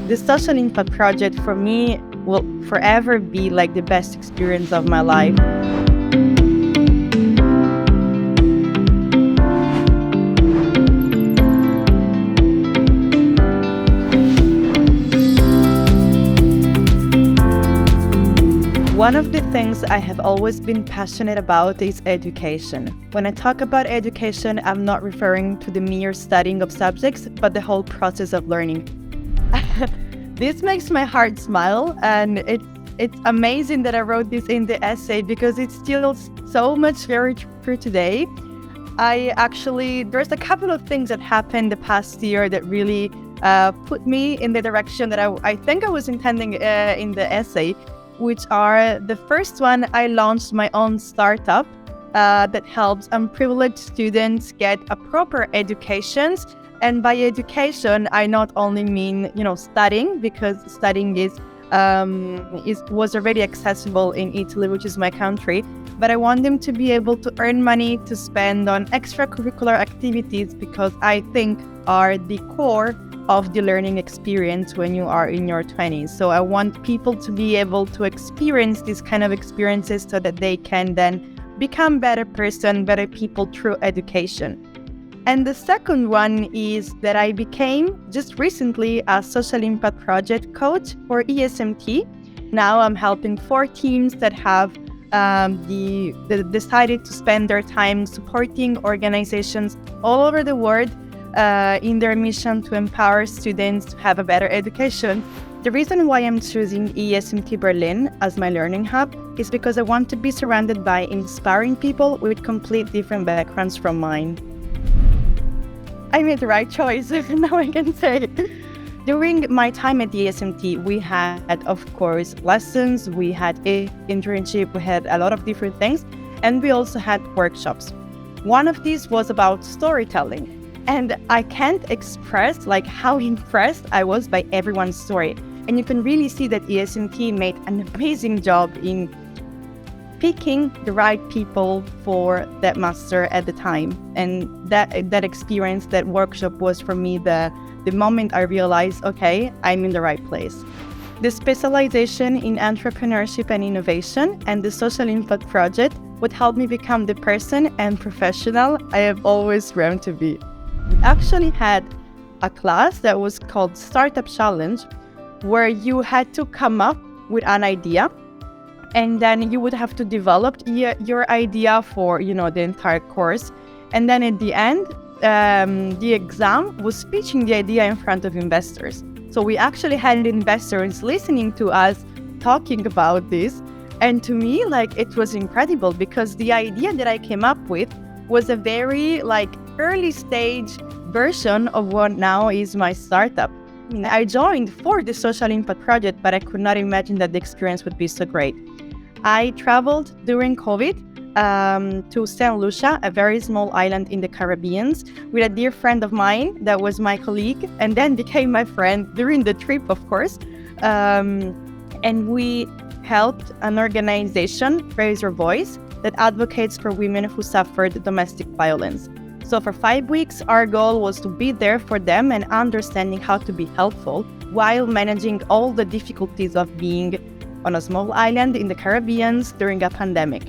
the social impact project for me will forever be like the best experience of my life. One of the things I have always been passionate about is education. When I talk about education, I'm not referring to the mere studying of subjects, but the whole process of learning. This makes my heart smile, and it's amazing that I wrote this in the essay because it's still so much very true today. There's a couple of things that happened the past year that really put me in the direction that I think I was intending in the essay, which are the first one. I launched my own startup that helps unprivileged students get a proper education. And by education, I not only mean, studying, because studying was already accessible in Italy, which is my country, but I want them to be able to earn money to spend on extracurricular activities, because I think are the core of the learning experience when you are in your 20s. So I want people to be able to experience these kind of experiences so that they can then become better people through education. And the second one is that I became just recently a social impact project coach for ESMT. Now I'm helping 4 teams that have decided to spend their time supporting organizations all over the world in their mission to empower students to have a better education. The reason why I'm choosing ESMT Berlin as my learning hub is because I want to be surrounded by inspiring people with complete different backgrounds from mine. I made the right choice, now I can say. During my time at ESMT, we had, of course, lessons, we had internship, we had a lot of different things, and we also had workshops. One of these was about storytelling. And I can't express how impressed I was by everyone's story. And you can really see that ESMT made an amazing job in picking the right people for that master at the time. And that experience, that workshop was for me the moment I realized, okay, I'm in the right place. The specialization in entrepreneurship and innovation and the social impact project would help me become the person and professional I have always dreamed to be. We actually had a class that was called Startup Challenge, where you had to come up with an idea, and then you would have to develop your idea for the entire course. And then at the end, the exam was pitching the idea in front of investors. So we actually had investors listening to us talking about this, and to me, it was incredible, because the idea that I came up with was a very early stage version of what now is my startup. I joined for the social impact project, but I could not imagine that the experience would be so great. I traveled during COVID to St. Lucia, a very small island in the Caribbean, with a dear friend of mine that was my colleague and then became my friend during the trip, of course. And we helped an organization, Raise Your Voice, that advocates for women who suffered domestic violence. So for 5 weeks, our goal was to be there for them and understanding how to be helpful while managing all the difficulties of being on a small island in the Caribbean during a pandemic.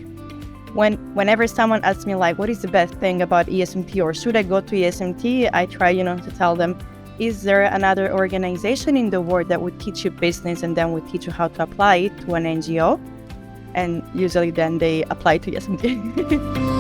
Whenever someone asks me what is the best thing about ESMT, or should I go to ESMT, I try to tell them, is there another organization in the world that would teach you business and then would teach you how to apply it to an NGO? And usually then they apply to ESMT.